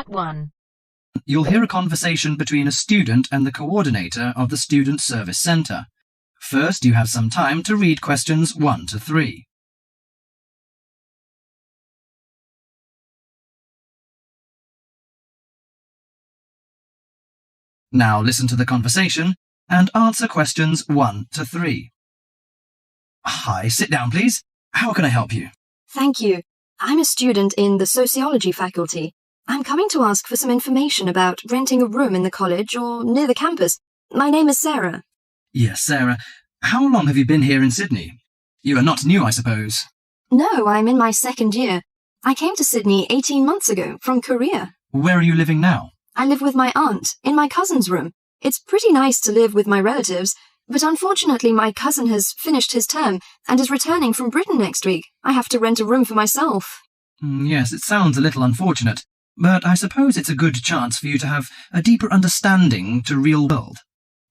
1. You'll hear a conversation between a student and the coordinator of the Student Service Centre. First, you have some time to read questions 1 to 3. Now listen to the conversation and answer questions 1 to 3. Hi, sit down please. How can I help you? Thank you. I'm a student in the sociology faculty. I'm coming to ask for some information about renting a room in the college or near the campus. My name is Sarah. Yes, Sarah. How long have you been here in Sydney? You are not new, I suppose. No, I'm in my 2nd year. I came to Sydney 18 months ago from Korea. Where are you living now? I live with my aunt in my cousin's room. It's pretty nice to live with my relatives, but unfortunately my cousin has finished his term and is returning from Britain next week. I have to rent a room for myself. Yes, it sounds a little unfortunate, but I suppose it's a good chance for you to have a deeper understanding to real world.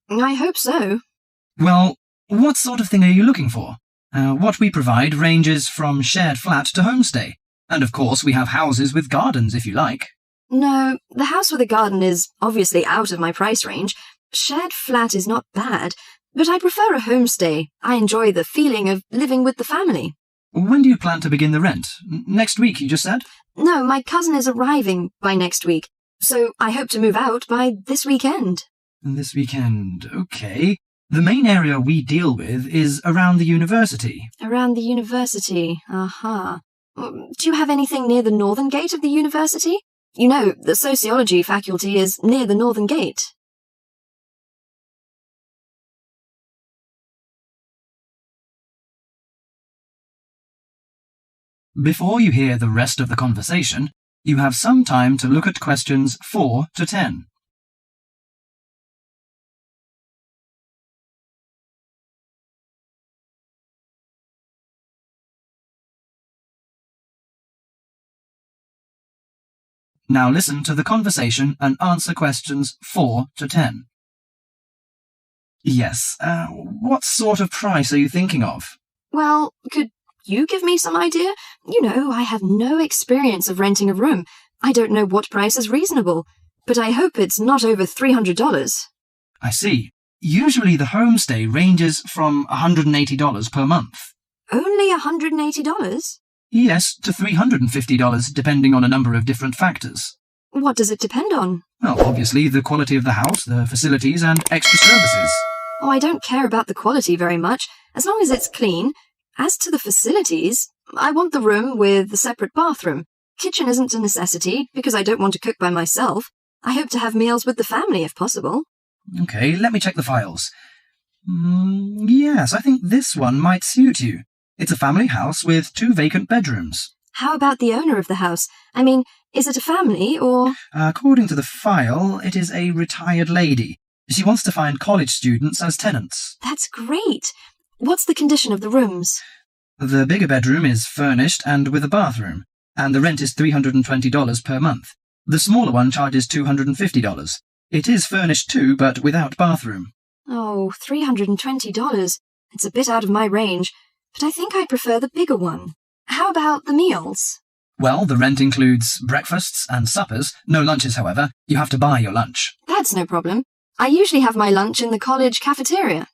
I hope so. Well, what sort of thing are you looking for? What we provide ranges from shared flat to homestay, and of course we have houses with gardens if you like. No, the house with a garden is obviously out of my price range. Shared flat is not bad, but I prefer a homestay. I enjoy the feeling of living with the family. When do you plan to begin the rent? Next week, you just said? No, my cousin is arriving by next week, so I hope to move out by this weekend. This weekend, okay. The main area we deal with is around the university. Around the university, aha. Do you have anything near the northern gate of the university? You know, the sociology faculty is near the northern gate. Before you hear the rest of the conversation, you have some time to look at questions 4 to 10. Now listen to the conversation and answer questions 4 to 10. Yes, what sort of price are you thinking of? Well, could you give me some idea? You know, I have no experience of renting a room. I don't know what price is reasonable, but I hope it's not over $300. I see. Usually the homestay ranges from $180 per month. Only $180? Yes, to $350 depending on a number of different factors. What does it depend on? Well, obviously the quality of the house, the facilities and extra services. Oh, I don't care about the quality very much, as long as it's clean. As to the facilities, I want the room with a separate bathroom. Kitchen isn't a necessity, because I don't want to cook by myself. I hope to have meals with the family if possible. Okay, let me check the files. Yes, I think this one might suit you. It's a family house with 2 vacant bedrooms. How about the owner of the house? I mean, is it a family or... According to the file, it is a retired lady. She wants to find college students as tenants. That's great. What's the condition of the rooms? The bigger bedroom is furnished and with a bathroom, and the rent is $320 per month. The smaller one charges $250. It is furnished too, but without bathroom. Oh, $320. It's a bit out of my range, but I think I prefer the bigger one. How about the meals? Well, the rent includes breakfasts and suppers. No lunches, however. You have to buy your lunch. That's no problem. I usually have my lunch in the college cafeteria.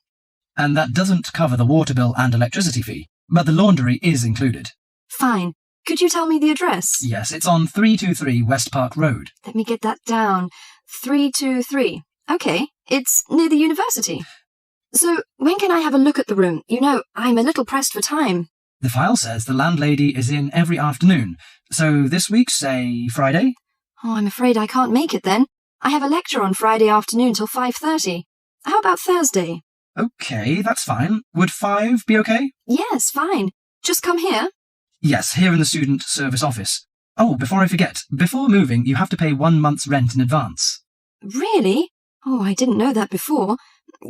And that doesn't cover the water bill and electricity fee, but the laundry is included. Fine. Could you tell me the address? Yes, it's on 323 West Park Road. Let me get that down. 323. Okay, it's near the university. So, when can I have a look at the room? You know, I'm a little pressed for time. The file says the landlady is in every afternoon. So this week, say, Friday? Oh, I'm afraid I can't make it then. I have a lecture on Friday afternoon till 5:30. How about Thursday? Okay, that's fine. Would 5 be okay? Yes, fine. Just come here. Yes, here in the student service office. Oh, before I forget, before moving, you have to pay 1 month's rent in advance. Really? Oh, I didn't know that before.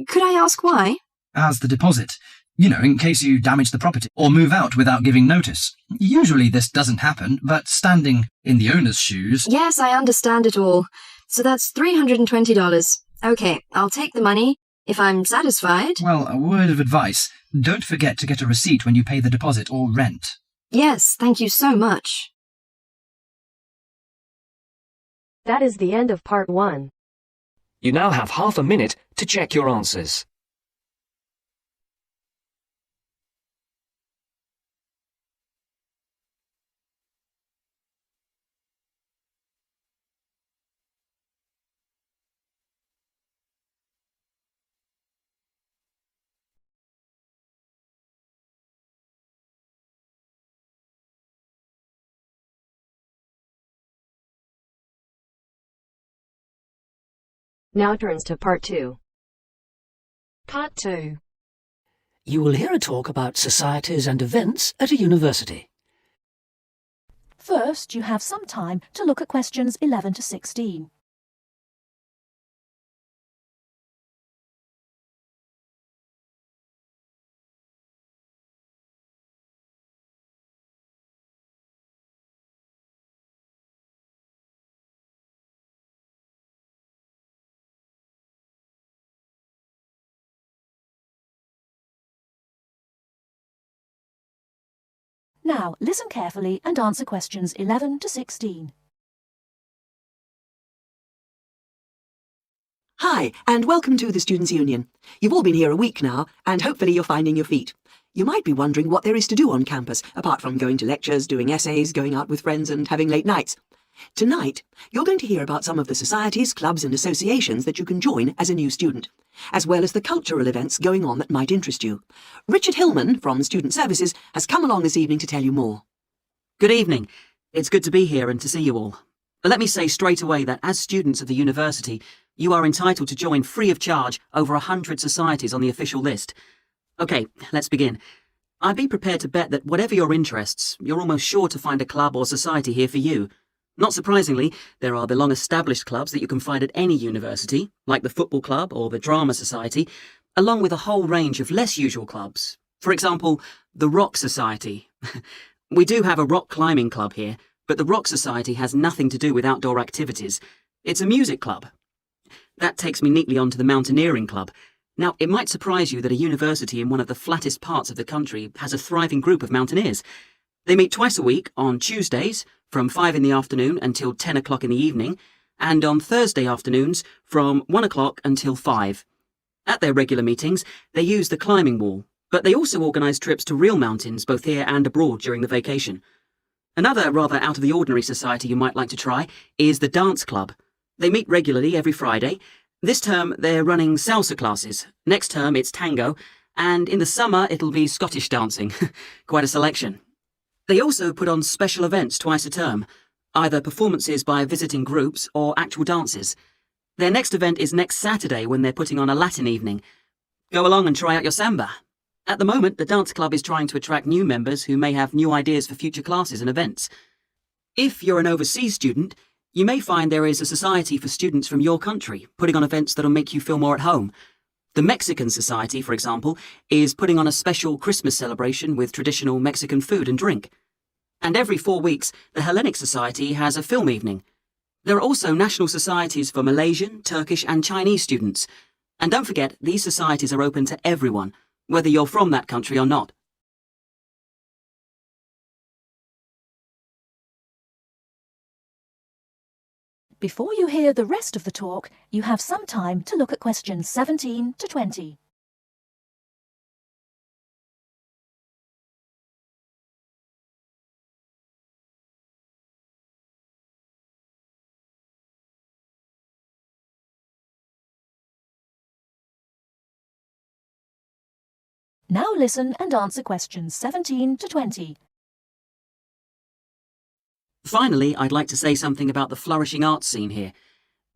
Could I ask why? As the deposit. You know, in case you damage the property or move out without giving notice. Usually this doesn't happen, but standing in the owner's shoes... Yes, I understand it all. So that's $320. Okay, I'll take the money. If I'm satisfied... Well, a word of advice. Don't forget to get a receipt when you pay the deposit or rent. Yes, thank you so much. That is the end of part 1. You now have half a minute to check your answers. Now turns to part 2. Part 2. You will hear a talk about societies and events at a university. First, you have some time to look at questions 11 to 16. Now, listen carefully and answer questions 11 to 16. Hi, and welcome to the Students' Union. You've all been here a week now, and hopefully you're finding your feet. You might be wondering what there is to do on campus, apart from going to lectures, doing essays, going out with friends, and having late nights. Tonight, you're going to hear about some of the societies, clubs, and associations that you can join as a new student, as well as the cultural events going on that might interest you. Richard Hillman from Student Services has come along this evening to tell you more. Good evening. It's good to be here and to see you all. But let me say straight away that as students of the university, you are entitled to join free of charge over 100 societies on the official list. OK, let's begin. I'd be prepared to bet that whatever your interests, you're almost sure to find a club or society here for you. Not surprisingly, there are the long-established clubs that you can find at any university, like the Football Club or the Drama Society, along with a whole range of less usual clubs. For example, the Rock Society. We do have a rock climbing club here, but the Rock Society has nothing to do with outdoor activities. It's a music club. That takes me neatly onto the Mountaineering Club. Now, it might surprise you that a university in one of the flattest parts of the country has a thriving group of mountaineers. They meet twice a week on Tuesdays, from 5 in the afternoon until 10 o'clock in the evening, and on Thursday afternoons from 1 o'clock until 5. At their regular meetings, they use the climbing wall, but they also organise trips to real mountains both here and abroad during the vacation. Another rather out-of-the-ordinary society you might like to try is the Dance Club. They meet regularly every Friday. This term, they're running salsa classes. Next term, it's tango, and in the summer, it'll be Scottish dancing. Quite a selection. They also put on special events twice a term, either performances by visiting groups or actual dances. Their next event is next Saturday when they're putting on a Latin evening. Go along and try out your samba. At the moment, the dance club is trying to attract new members who may have new ideas for future classes and events. If you're an overseas student, you may find there is a society for students from your country putting on events that'll make you feel more at home. The Mexican Society, for example, is putting on a special Christmas celebration with traditional Mexican food and drink. And every 4 weeks, the Hellenic Society has a film evening. There are also national societies for Malaysian, Turkish and Chinese students. And don't forget, these societies are open to everyone, whether you're from that country or not. Before you hear the rest of the talk, you have some time to look at questions 17 to 20. Now listen and answer questions 17 to 20. Finally, I'd like to say something about the flourishing arts scene here.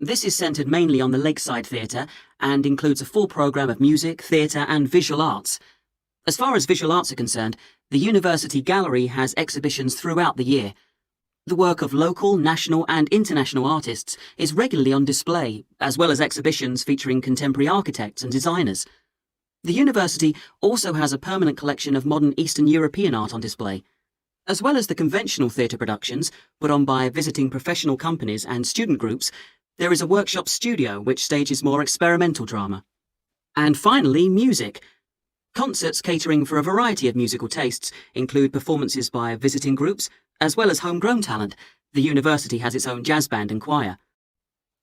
This is centred mainly on the Lakeside Theatre and includes a full programme of music, theatre and visual arts. As far as visual arts are concerned, the University Gallery has exhibitions throughout the year. The work of local, national and international artists is regularly on display, as well as exhibitions featuring contemporary architects and designers. The university also has a permanent collection of modern Eastern European art on display. As well as the conventional theatre productions put on by visiting professional companies and student groups, there is a workshop studio which stages more experimental drama. And finally, music. Concerts catering for a variety of musical tastes include performances by visiting groups, as well as homegrown talent. The university has its own jazz band and choir.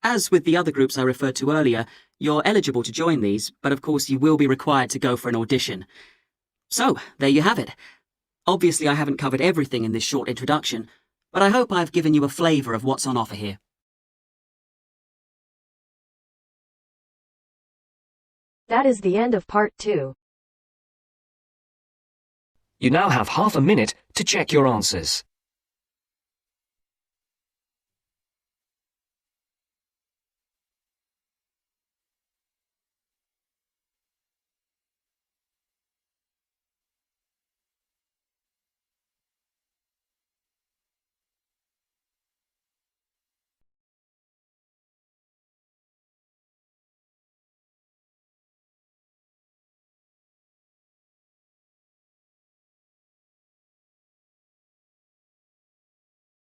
As with the other groups I referred to earlier, you're eligible to join these, but of course you will be required to go for an audition. So, there you have it. Obviously I haven't covered everything in this short introduction, but I hope I've given you a flavour of what's on offer here. That is the end of part 2. You now have half a minute to check your answers.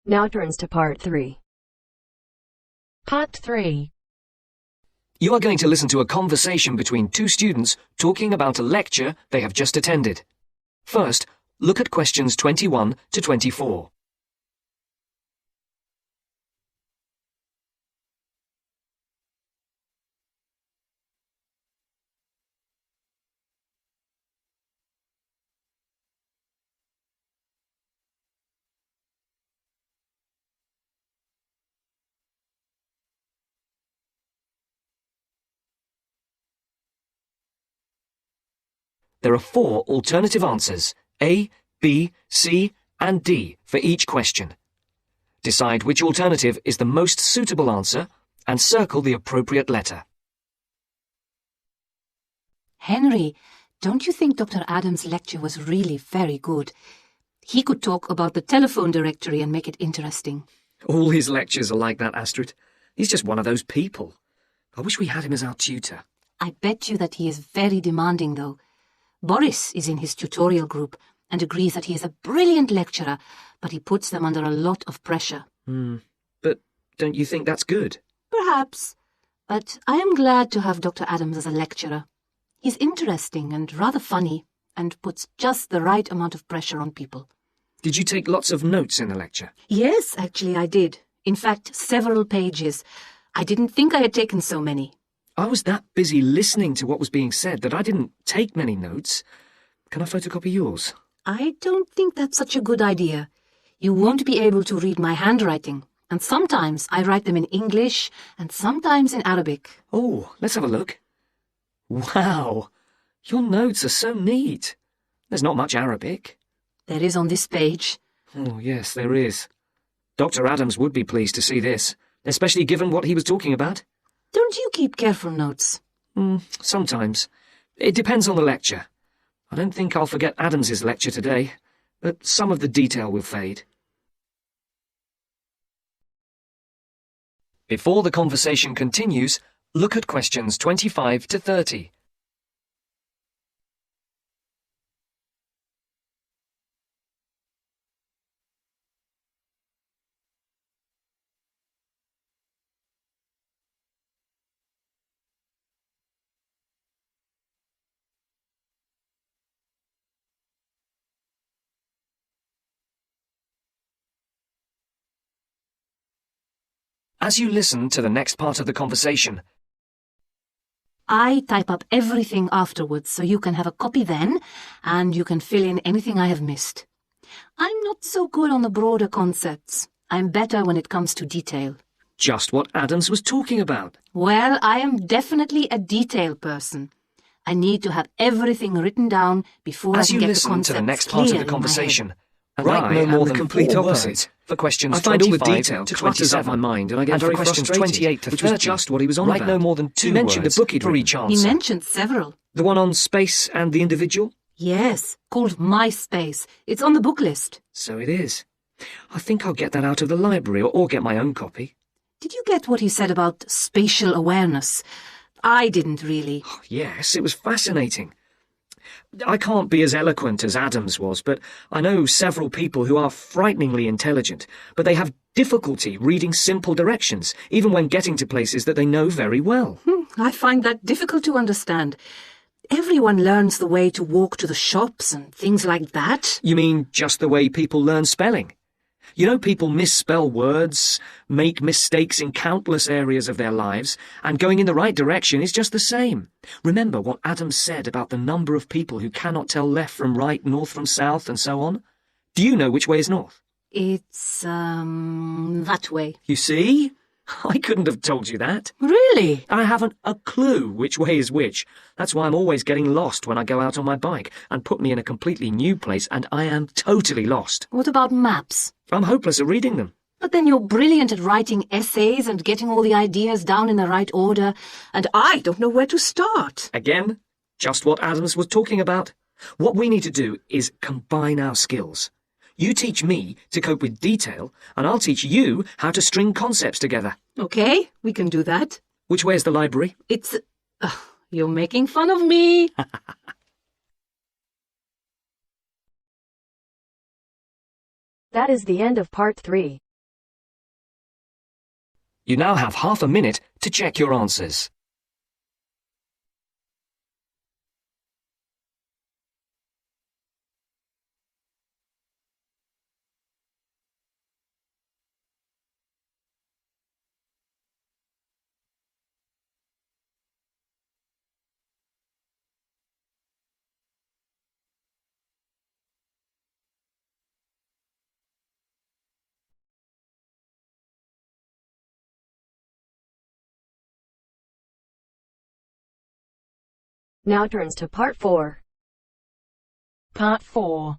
Now turns to part 3. Part 3. You are going to listen to a conversation between two students talking about a lecture they have just attended. First, look at questions 21 to 24. There are 4 alternative answers, A, B, C, and D, for each question. Decide which alternative is the most suitable answer and circle the appropriate letter. Henry, don't you think Dr. Adams' lecture was really very good? He could talk about the telephone directory and make it interesting. All his lectures are like that, Astrid. He's just one of those people. I wish we had him as our tutor. I bet you that he is very demanding, though. Boris is in his tutorial group and agrees that he is a brilliant lecturer, but he puts them under a lot of pressure. But don't you think that's good? Perhaps. But I am glad to have Dr. Adams as a lecturer. He's interesting and rather funny and puts just the right amount of pressure on people. Did you take lots of notes in the lecture? Yes, actually I did. In fact, several pages. I didn't think I had taken so many. I was that busy listening to what was being said that I didn't take many notes. Can I photocopy yours? I don't think that's such a good idea. You won't be able to read my handwriting, and sometimes I write them in English and sometimes in Arabic. Oh, let's have a look. Wow, your notes are so neat. There's not much Arabic. There is on this page. Oh, yes, there is. Dr. Adams would be pleased to see this, especially given what he was talking about. Don't you keep careful notes? Sometimes. It depends on the lecture. I don't think I'll forget Adams's lecture today, but some of the detail will fade. Before the conversation continues, look at questions 25 to 30. As you listen to the next part of the conversation, I type up everything afterwards so you can have a copy then, and you can fill in anything I have missed. I'm not so good on the broader concepts. I'm better when it comes to detail. just what Adams was talking about. Well, I am definitely a detail person. I need to have everything written down before I As can you get the listen to concepts the next part of clear the in my head. conversation, And write I no am more the than complete 4 opposite. words for questions I find all the 25 detail to clutters up 27, my mind, and I get for very questions frustrated, 28 to which was 30, just what he was on write about. no more than 2 He mentioned words the book he'd for each written. He answer. mentioned several. The one on space and the individual? Yes, called My Space. It's on the book list. So it is. I think I'll get that out of the library or get my own copy. Did you get what he said about spatial awareness? I didn't really. Yes, it was fascinating. I can't be as eloquent as Adams was, but I know several people who are frighteningly intelligent, but they have difficulty reading simple directions, even when getting to places that they know very well. I find that difficult to understand. Everyone learns the way to walk to the shops and things like that. You mean just the way people learn spelling? You know, people misspell words, make mistakes in countless areas of their lives, and going in the right direction is just the same. Remember what Adam said about the number of people who cannot tell left from right, north from south, and so on? Do you know which way is north? It's, that way. You see? I couldn't have told you that. Really? I haven't a clue which way is which. That's why I'm always getting lost when I go out on my bike, and put me in a completely new place, and I am totally lost. What about maps? I'm hopeless at reading them. But then you're brilliant at writing essays and getting all the ideas down in the right order, and I don't know where to start. Again, just what Adams was talking about. What we need to do is combine our skills. You teach me to cope with detail, and I'll teach you how to string concepts together. Okay, we can do that. Which way is the library? It's... you're making fun of me. That is the end of part 3. You now have half a minute to check your answers. Now turns to part 4. Part 4.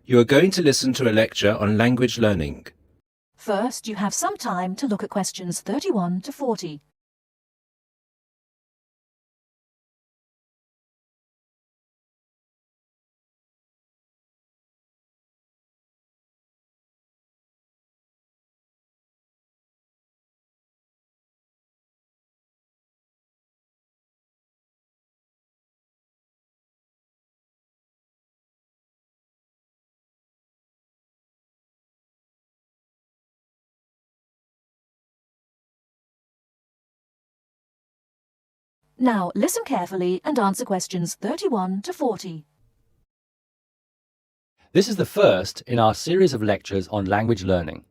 You are going to listen to a lecture on language learning. First, you have some time to look at questions 31 to 40. Now listen carefully and answer questions 31 to 40. This is the first in our series of lectures on language learning.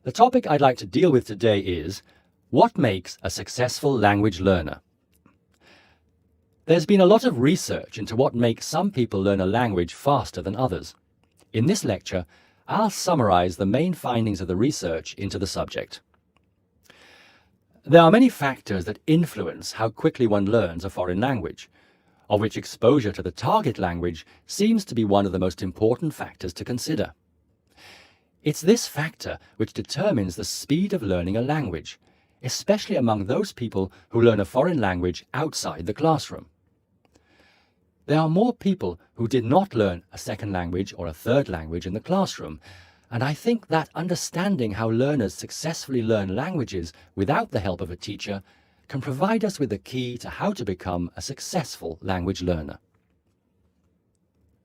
The topic I'd like to deal with today is, what makes a successful language learner? There's been a lot of research into what makes some people learn a language faster than others. In this lecture, I'll summarize the main findings of the research into the subject. There are many factors that influence how quickly one learns a foreign language, of which exposure to the target language seems to be one of the most important factors to consider. It's this factor which determines the speed of learning a language, especially among those people who learn a foreign language outside the classroom. There are more people who did not learn a second language or a third language in the classroom, and I think that understanding how learners successfully learn languages without the help of a teacher can provide us with the key to how to become a successful language learner.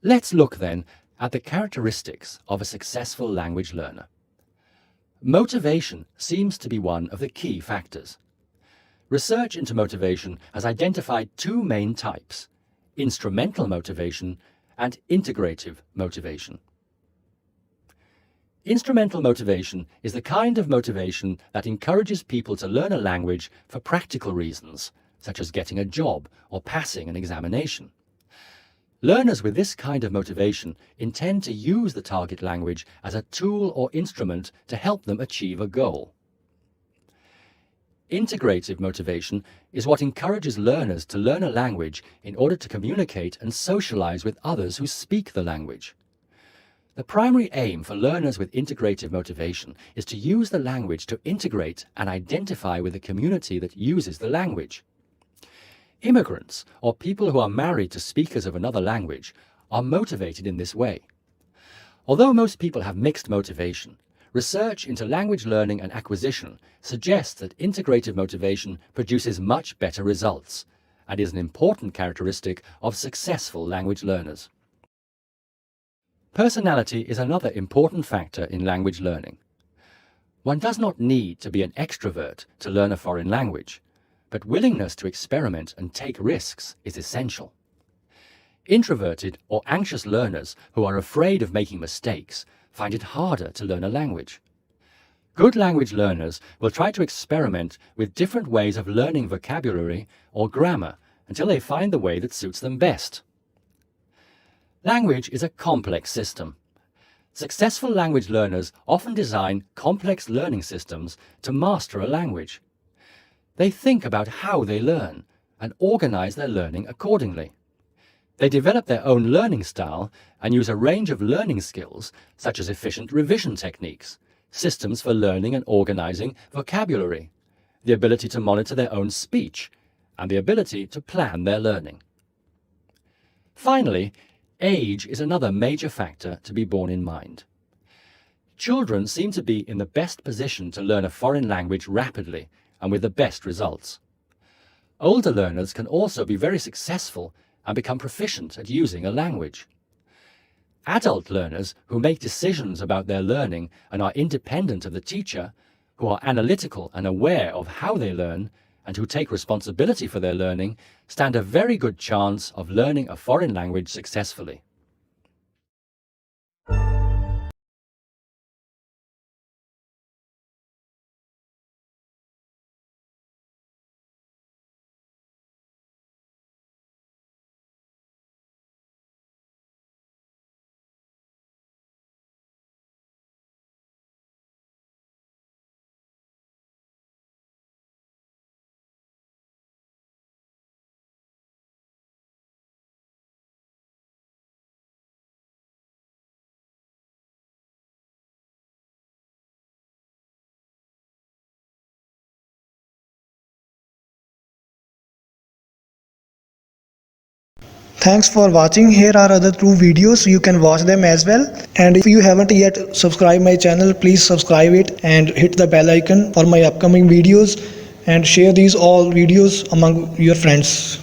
Let's look then at the characteristics of a successful language learner. Motivation seems to be one of the key factors. Research into motivation has identified two main types: instrumental motivation and integrative motivation. Instrumental motivation is the kind of motivation that encourages people to learn a language for practical reasons, such as getting a job or passing an examination. Learners with this kind of motivation intend to use the target language as a tool or instrument to help them achieve a goal. Integrative motivation is what encourages learners to learn a language in order to communicate and socialize with others who speak the language. The primary aim for learners with integrative motivation is to use the language to integrate and identify with the community that uses the language. Immigrants, or people who are married to speakers of another language, are motivated in this way. Although most people have mixed motivation, research into language learning and acquisition suggests that integrative motivation produces much better results and is an important characteristic of successful language learners. Personality is another important factor in language learning. One does not need to be an extrovert to learn a foreign language, but willingness to experiment and take risks is essential. Introverted or anxious learners who are afraid of making mistakes find it harder to learn a language. Good language learners will try to experiment with different ways of learning vocabulary or grammar until they find the way that suits them best. Language is a complex system. Successful language learners often design complex learning systems to master a language. They think about how they learn and organize their learning accordingly. They develop their own learning style and use a range of learning skills such as efficient revision techniques, systems for learning and organizing vocabulary, the ability to monitor their own speech, and the ability to plan their learning. Finally, age is another major factor to be borne in mind. Children seem to be in the best position to learn a foreign language rapidly and with the best results. Older learners can also be very successful and become proficient at using a language. Adult learners who make decisions about their learning and are independent of the teacher, who are analytical and aware of how they learn, and who take responsibility for their learning, stand a very good chance of learning a foreign language successfully. Thanks for watching. Here are other 2 videos. You can watch them as well. And if you haven't yet subscribed my channel, please subscribe it and hit the bell icon for my upcoming videos, and share these all videos among your friends.